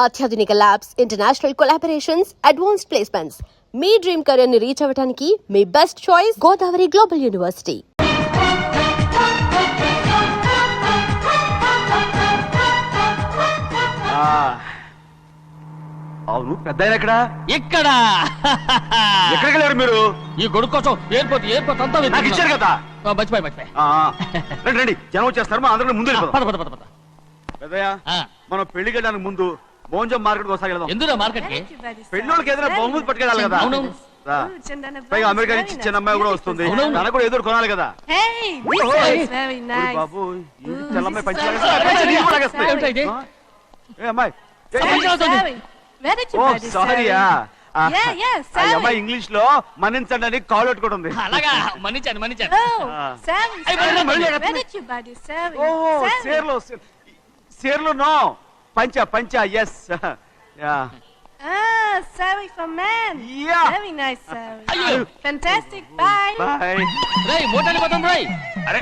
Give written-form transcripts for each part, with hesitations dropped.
అత్యాధునిక labs, international collaborations, advanced placements. మీ dream career ని రీచ్ అవ్వడానికి మీ best choice Godavari global university. అవును, పెద్ద ఎక్కడ ఇక్కడ ఎక్కడికి వెళ్ళారు మీరు? ఈ గొడుగు కోసం ఎయిర్పోర్ట్ అంతా నాకు ఇచ్చారు కదా. మర్చిపోయి రండి రండి, జనం వచ్చేస్తారు. మా అందరికీ ముందు వెళ్ళిపోదాం. పద. పెద్దయ్య, మనం పెళ్లికి వెళ్ళడానికి ముందు భోజనం మార్కెట్ ఒకసారి వెళ్దాం. ఎందుకు మార్కెట్ కి? పెళ్ళోళ్ళకి ఏదైనా బహుమతి పట్టుకెళ్ళాలి కదా. అవునవును. పైగా అమెరికా నుంచి చిన్న అమ్మాయి కూడా వస్తుంది, తనకు కూడా ఎదురు కొనాలి కదా. బాబు, చెల్లమ్మాయి పంచి అమ్మాయి. ఓ సారీయా, అమ్మాయి ఇంగ్లీష్ లో మన్నించండి అని కాల్ పెట్టుకుంటుంది. అలాగా, మన్నించాను. సేర్లు no, pancha yes. Sari for men. Yeah. Very nice, Sari. Ayyo. Fantastic. Bye. Bye. రేయ్ మోటార్ పోతాం రేయ్. అరే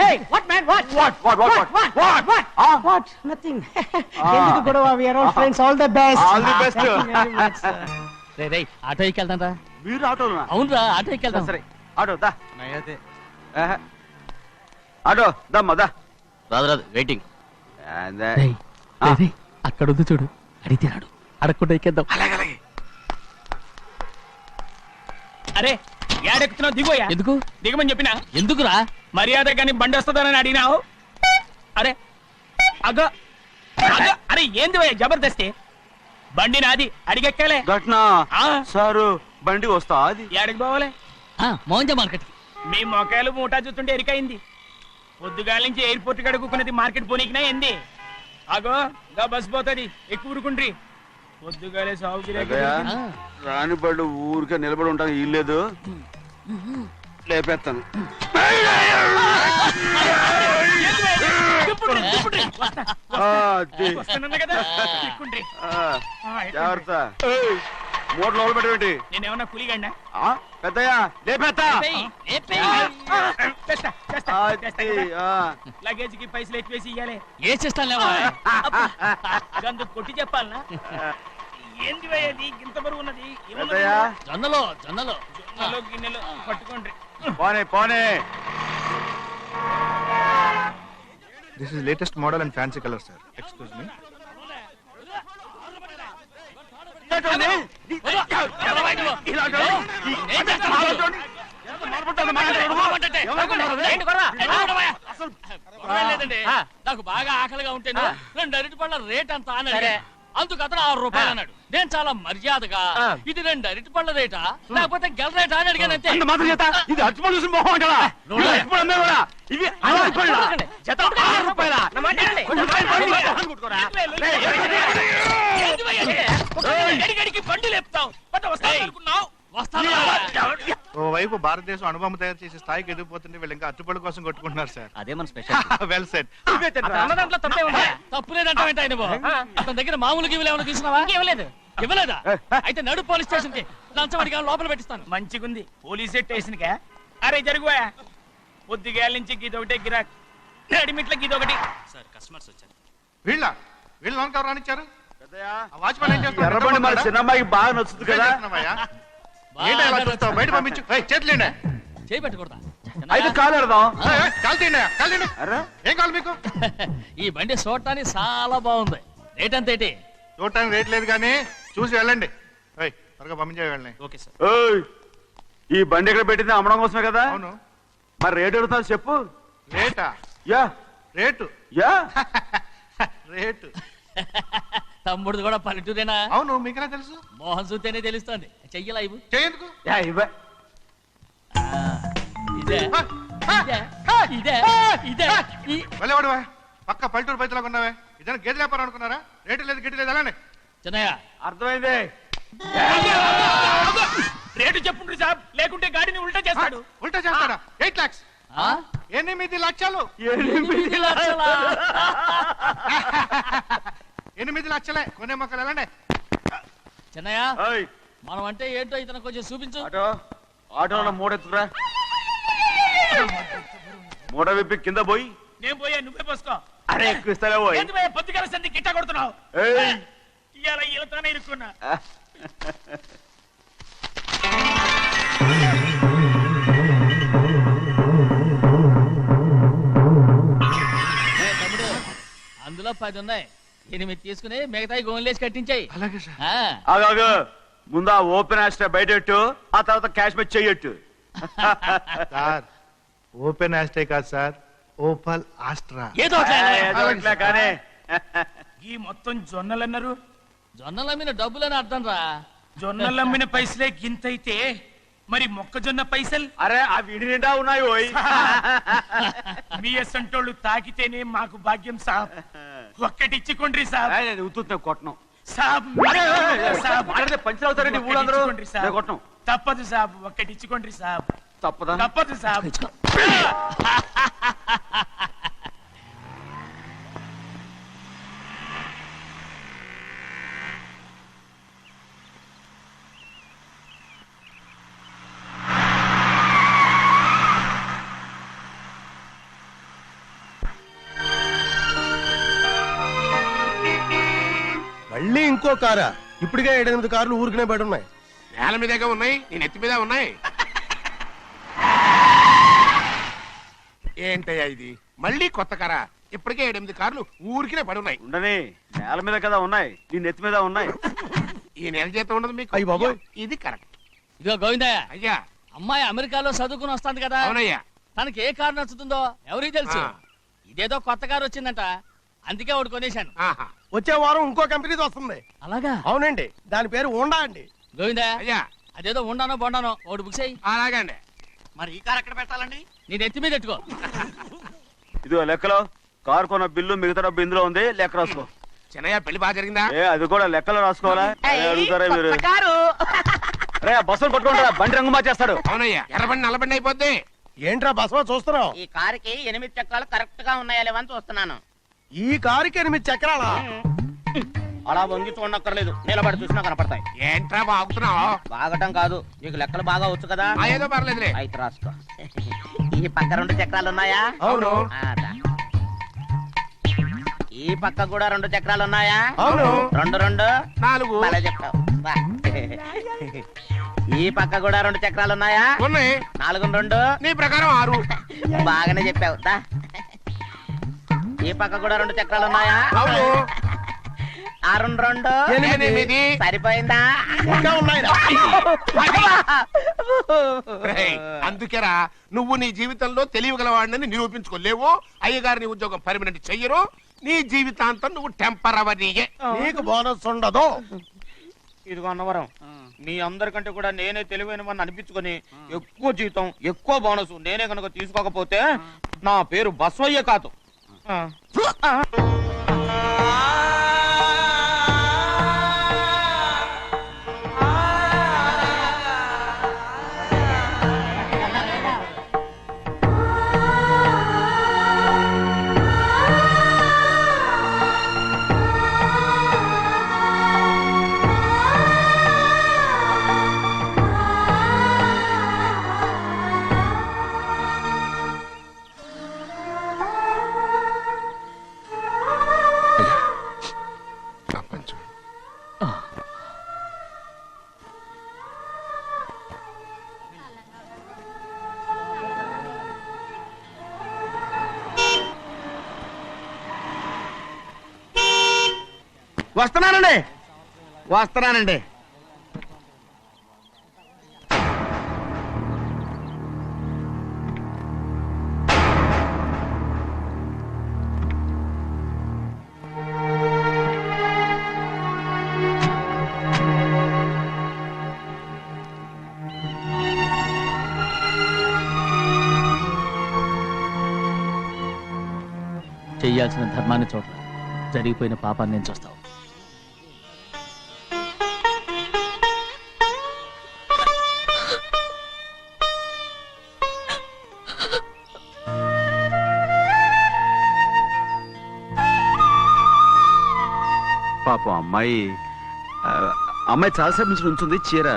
Hey, what man? What? What? Nothing. ఎందుకు గొడవ? We are all friends. All the best. All the best. Thank you very much, sir. రేయ్ auto ఎక్కెళ్తాం రా. మీరు ఆటోనా? అవునురా, ఆటో ఎక్కెళ్తాం. సరే, ఆటో దా. ఆటో దమ్మా. రాదు వెయిటింగ్. అలాగే. అక్కడ ఉంది చూడు, అడిగితే రాడు, అడగకుండా ఎక్కేద్దాం. అరే ఏడెక్కుతున్నావు? దిగోయా. ఎందుకు దిగమని చెప్పినా? ఎందుకురా? మర్యాద కానీ బండి వస్తుందని అడిగినావు. అరే అగో అరే ఏంది భయ్యా జబర్దస్తి? బండి నాది, అడిగెక్కాలే. ఘట్నా సారు, బండి వస్తా. అది ఏడకి పోవాలి? మోహన్జా మార్కెట్. మీ మొక్కలు మూటా చూస్తుంటే ఎరికైంది. పొద్దుగాల నుంచి ఎయిర్పోర్ట్ కడుక్కున్నది మార్కెట్ పోనీకినా ఏంది? అగో గా బస్ పోతుంది, ఎక్కువ ఊరుకుండ్రి. పొద్దుగాలే సాగు రాని బళ్ళు ఊరికే నిలబడి ఉంటాను, ఇల్లేదు లేపేస్తాను. జాగ్రత్త, మూడు లోపల పెట్టేటి. నేనేమన్నా పులిగండా? పెద్దయ్యా లేపేస్తా. లగేజ్ కి పైసలు ఎక్కువేసి ఇయ్యాలి. ఏ చేస్తాను లేవా? గందు కొట్టి చెప్పాలనా? ఏంది భయ్యది ఇంత బరువు ఉన్నది? పెద్దయ్యా, జొన్నలో గిన్నెలు పట్టుకోండి. పోనే. This is latest model and fancy color, sir. Excuse me. నాకు బాగా ఆకలిగా ఉంటేను 2 అరటి పళ్ళ రేట్ అంత అన్నాడు. అందుకు అతను 6 రూపాయలు అన్నాడు. నేను చాలా మర్యాదగా ఇది 2 అరటి పళ్ళ రేటా లేకపోతే గెల రేటా అని అడిగాను. అంతే. ఇది అర్జున్ చూసి మొహం కదా. ఇవి బండి లేపుతావు. ఓవైపు భారతదేశం అనుభవం తయారు చేసే స్థాయికి ఎదిగిపోతుంటే వీళ్ళు ఇంకా అట్టుపడి కోసం కొట్టుకుంటున్నారు సార్. అదే మన స్పెషల్. Well said. అన్నదాంట్లో తప్పే ఉందా? తప్పులేదంటావేంట ఆయన? అతని దగ్గర మామూలు గివ్వులు ఏమైనా తీసుకున్నావా? ఇవ్వలేదా? అయితే నడు పోలీస్ స్టేషన్ కి లంచం అడిగా లోపల పెట్టిస్తాను. మంచిగుంది, పోలీస్ స్టేషన్ కా? అరే జరుగుయా, పొద్దుగాల నుంచి గీదొకటే గిరాక్, రెడీమేట్ల గీదొకటి. సార్ కస్టమర్స్ వచ్చారు. వీళ్ళు లోన్ కవర్ రానిచ్చారు. వాచ్మెన్ ఏం చేస్తున్నారు? ఎర్రబండి మన చిన్నమ్మాయికి బాగా నచ్చుతుంది కదా. ఏంటి అలా చూస్తావు? బయట పంపించు. చేతులేండి. చేయి పెట్టకూడదా? అయితే కాలు ఎడదాం. కాలు తీయండి. ఏం కావాలి మీకు? ఈ బండి చూడటానికి చాలా బాగుంది. రేట్ అంత ఏంటి? చూడటానికి రేట్ లేదు కానీ చూసి వెళ్ళండి. త్వరగా పంపించే వెళ్ళండి. Okay sir. ఈ బండి ఎక్కడ పెట్టింది? అమ్మడం కోసమే కదా. అవును. మరి రేట్ అడుగుతాను చెప్పు. రేటా? Yeah rate yeah rate. తమ్ముడు కూడా పల్లెటూరేనా? అవును, మీకెలా తెలుసు? మోహన్ చూస్తేనే తెలుస్తుంది. చెయ్యలా ఇవ్వు. చేయందుకు వెళ్ళేవాడు పక్క పల్లెటూరు బయటలాగా ఉన్నావే. ఇదైనా గేదె వ్యాపారం అనుకున్నారా? రేటు లేదు గిట్టు లేదు అలానే. చిన్నయ్య అర్థమైంది. రేటు చెప్పుండ్రి సాబ్, లేకుంటే గాడిని ఉల్టా చేస్తాడు. ఉల్టా చేస్తాడా? 8 lakhs. 8 లక్షలు. 8 లక్షలా? 8 లక్షలే. కొనే మొక్కలు ఎలాండి? చిన్నయ్య, మనం అంటే ఏంటో ఇతను కొంచెం చూపించు. ఆటోలో మూడెత్తురా. మూడ విప్పి కింద పోయి నేను పోయా, నువ్వే పోసుకో. అరే ఎక్కువ ఇస్తాలే పోయి ఏంటి భయ్యా పొద్దుగాల సంధి గిట్ట కొడుతున్నావు ఏయ్. ఇవాళ ఈలతోనే ఇరుక్కున్నా తమ్ముడు అందులో 10 ఉన్నాయి 8 తీసుకుని మిగతాయి గోన్లేసి కట్టించాయి అలాగే సార్. ఆగాగు ముందు ఆ ఓపెన్ ఆస్ట్రా బయటెట్టు ఆ తర్వాత క్యాష్ మెచ్ చెయ్యట్టు సార్ ఓపెన్ ఆస్ట్రే కాదు సార్, ఓపల్ ఆస్ట్రా. ఏదో ఒకటి లేరా? ఇట్లా కానీ ఈ మొత్తం జొన్నలు అన్నారు జొన్నల మీద డబ్బులని అర్థం రా జొన్నలు అమ్మిన పైసలే గింతైతే మరి మొక్కజొన్న పైసలు అరే ఆ విడి నిండా ఉన్నాయి ఓయ్ మీ అసంటోళ్ళు తాకితేనే మాకు భాగ్యం సాబ్ ఒక్కటిచ్చుకోండి సాబ్ నేను ఉత్తున్నా కొట్టను సాబ్ సాబ్ పంచర్ అవుతారండి ఊళ్ళందరూ ఒక్కటిచ్చుకోండి సాబ్. నేను కొట్టను తప్పదు సాబ్ ఒక్కటిచ్చుకోండి సాబ్ తప్పదా తప్పదు సాబ్ మళ్ళీ ఇంకో కారా? ఇప్పటికే 7-8 కార్లు ఊరికనే బయట ఉన్నాయి. నేల మీదగా ఉన్నాయి, నేను ఎత్తి మీద ఉన్నాయి. ఏంటయ్యా ఇది? మళ్ళీ కొత్త కారా? ఇప్పటికే 7-8 కార్లు ఊరికినే పడి ఉన్నాయి. ఉండని నేల మీద కదా ఉన్నాయి నీ నెత్తి మీద ఉన్నాయి ఈ నెల జీతం ఉండదు మీకు? అయ్య బాబోయ్. ఇది కరెక్ట్. ఇదిగో గోవిందయ్య అయ్యా. అమ్మాయి అమెరికాలో చదువుకుని వస్తుంది కదా అవునయ్యా. తనకి ఏ కారు నచ్చుతుందో ఎవరికి తెలుసు ఆ. ఇదేదో కొత్త కారు వచ్చిందంట అందుకే ఒకటి కొనేశాను ఆహా. వచ్చే వారం ఇంకో కంపెనీది వస్తుంది. అలాగా అవునండి, దాని పేరు హోండా అండి. గోవిందయ్య అయ్యా. అదేదో ఉండానో బొండానో ఒకటి బుక్ చేయి అలాగండి. మరి ఈ కార్ ఎక్కడ పెట్టాలండి? నీ నెత్తి మీద పెట్టుకో ఇదిగో లెక్కలో కారు కొన్న బిల్లు మిగతా డబ్బు ఇందులో ఉంది లెక్క రాసుకో చిన్నయ్య పెళ్లి బాగా జరిగిందా? ఏ అది కూడా లెక్కలో రాసుకోవాలా అదే అడుగుతారా మీరు రే బస్సులు పట్టుకుంటారా బండి రంగు మార్చేస్తాడు అవునయ్యా. ఎర్రబండి నల్లబండి అయిపోద్ది. ఏంట్రా బసవా చూస్తున్నావు? ఈ కారుకి 8 చక్రాలు కరెక్ట్ గా ఉన్నాయా లేవని చూస్తున్నాను. ఈ కారుకి 8 చక్రాలా? అలా వంగి చూడక్కర్లేదు, నిలబడి చూసినా కనపడతాయి. ఏంట్రా బాగుతున్నావు? బాగటం కాదు, నీకు లెక్కలు బాగా వచ్చు కదా. ఏదో పర్లేదులే. అయితే రాసుకో. ఈ పక్క 2 చక్రాలు ఉన్నాయా? అవును. ఆ, దా. ఈ పక్క కూడా 2 చక్రాలు ఉన్నాయా? అవును. 2 2 4 భలే చెప్తావు. బా. ఈ పక్క కూడా 2 చక్రాలు ఉన్నాయా? ఉన్నాయి. 4 2 నీ ప్రకారం 6. బాగానే చెప్పావు. దా. ఈ పక్క కూడా 2 చక్రాలు ఉన్నాయా? అవును. 6 2 8. సరిపోయిందా? ఇంకా ఉన్నాయిరా. రేయ్, అందుకేరా నువ్వు నీ జీవితంలో తెలియగలవాడిని నిరూపించుకోలేవు. అయ్యగారిని ఉద్యోగం పర్మనెంట్ చెయ్యరు. నీ జీవితాంతం నువ్వు టెంపరవరీయే. నీకు బోనస్ ఉండదు. ఇదిగో అన్నవరం, మీ అందరికంటే కూడా నేనే తెలివైన వాడిని అనిపించుకొని ఎక్కువ జీతం ఎక్కువ బోనస్ నేనే కనుక తీసుకోకపోతే నా పేరు బస్వయ్య కాదు. ప్రపంచం. వస్తున్నానండి. చెయ్యాల్సిన ధర్మాన్ని చూడరా జరిగిపోయిన పాపాన్ని నేను చూస్తావు పాపం అమ్మాయి అమ్మాయి చాలాసేపు నుంచి ఉంచుంది చీర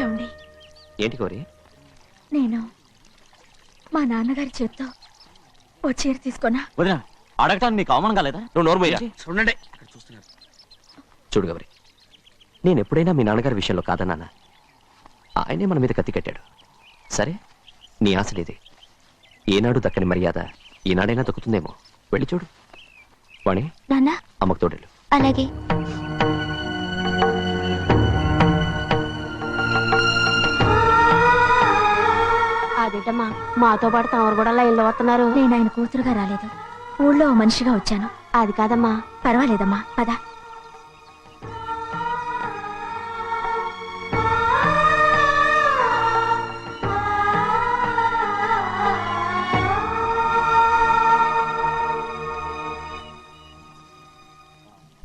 ఏమండి, ఏంటి కోరి? నేను మా నాన్నగారి చేత్తో ఓ చీర తీసుకున్నా. వదినా, అడగటానికి నీకు అవమానం కాలేదా? నువ్వు నోర్మయ్యా. చూడండి అక్కడ చూస్తున్నారు. చూడు గౌరి, నేను ఎప్పుడైనా మీ నాన్నగారి విషయంలో కాదన్నానా? ఆయనే మన మీద కత్తి కట్టాడు. సరే, నీ ఆశలేదే. ఏనాడు దక్కని మర్యాద ఈనాడైనా దక్కుతుందేమో. వెళ్ళి చూడు. వాణి, నాన్న, అమ్మకు తోడేళ్ళు. అలాగే. అదేంటమ్మా, మాతో పాటు తమరు కూడా లైన్లో వస్తున్నారు. నేను ఆయన కూతురుగా రాలేదు, ఊళ్ళో ఓ మనిషిగా వచ్చాను. అది కాదమ్మా. పర్వాలేదమ్మా, పద.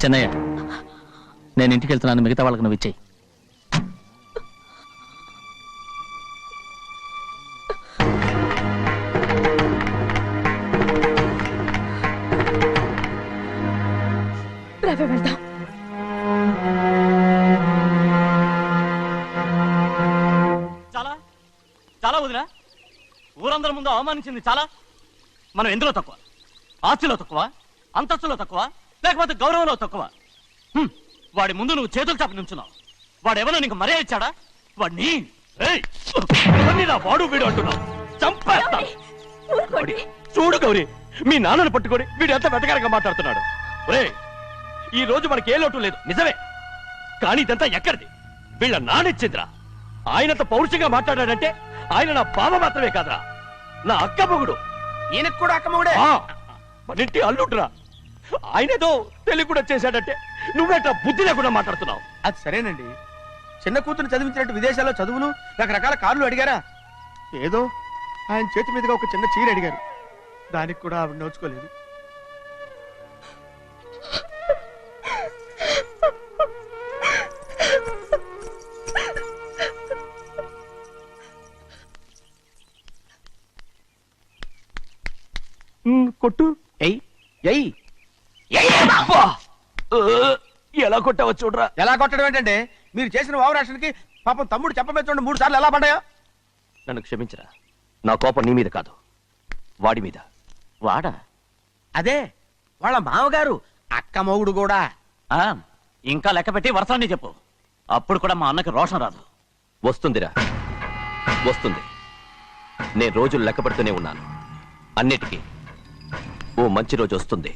చెన్నయ్య, నేను ఇంటికి వెళ్తున్నాను. మిగతా వాళ్ళకి నువ్వు ఇచ్చేయి. రవి, వెళ్దాం. చాలా చాలా వదినా, ఊరందరి ముందు అవమానించింది చాలా. మనం ఎందులో తక్కువ? ఆస్తిలో తక్కువ? అంతస్తులో తక్కువ? లేకపోతే గౌరవంలో తక్కువ? వాడి ముందు నువ్వు చేతులు చాపి నుంచున్నావు. వాడెవరో నీకు మర్యాద ఇచ్చాడా? వాడిని వాడు వీడు అంటున్నావు. చంపేస్తాను. చూడు గౌరీ, మీ నాన్నను పట్టుకొని వీడు ఎంత వెతకారంగా మాట్లాడుతున్నాడు. ఒరే, ఈ రోజు మనకి ఏ లోటు లేదు నిజమే, కానీ ఇదంతా ఎక్కడిది? వీళ్ళ నానిచ్చిందిరా. ఆయనంత పౌరుషంగా మాట్లాడాడంటే ఆయన నా బావ మాత్రమే కాదురా, నా అక్క మొగుడు. ఈయనకు కూడా అక్క మొగుడే. మనింటి అల్లుడురా. ఆయనేదో తెలివి కూడా చేశాడంటే నువ్వేట్లా బుద్ధి లేకుండా మాట్లాడుతున్నావు? అది సరేనండి, చిన్న కూతురు చదివించినట్టు విదేశాల్లో చదువులు, రకరకాల కార్లు అడిగారా? ఏదో ఆయన చేతి మీదుగా ఒక చిన్న చీర అడిగారు, దానికి కూడా ఆవిడ నోచుకోలేదు. కొట్టు. ఎయ్ ఎయ్ ఎలా కొట్టావో చూడరా. ఎలా కొట్టడం ఏంటంటే, మీరు చేసిన వావరాక్షణకి పాపం తమ్ముడు చెప్పబెట్టండి 3 సార్లు ఎలా పడ్డాయో. నన్ను క్షమించరా. నా కోపం నీ మీద కాదు, వాడి మీద. వాడా? అదే వాళ్ళ మామగారు అక్క మొగుడు కూడా. ఇంకా లెక్క పెట్టి వరసాన్ని చెప్పు, అప్పుడు కూడా మా అన్నకి రోషం రాదు. వస్తుందిరా, వస్తుంది. నేను రోజులు లెక్క పెడుతూనే ఉన్నాను. అన్నిటికీ ఓ మంచి రోజు వస్తుంది.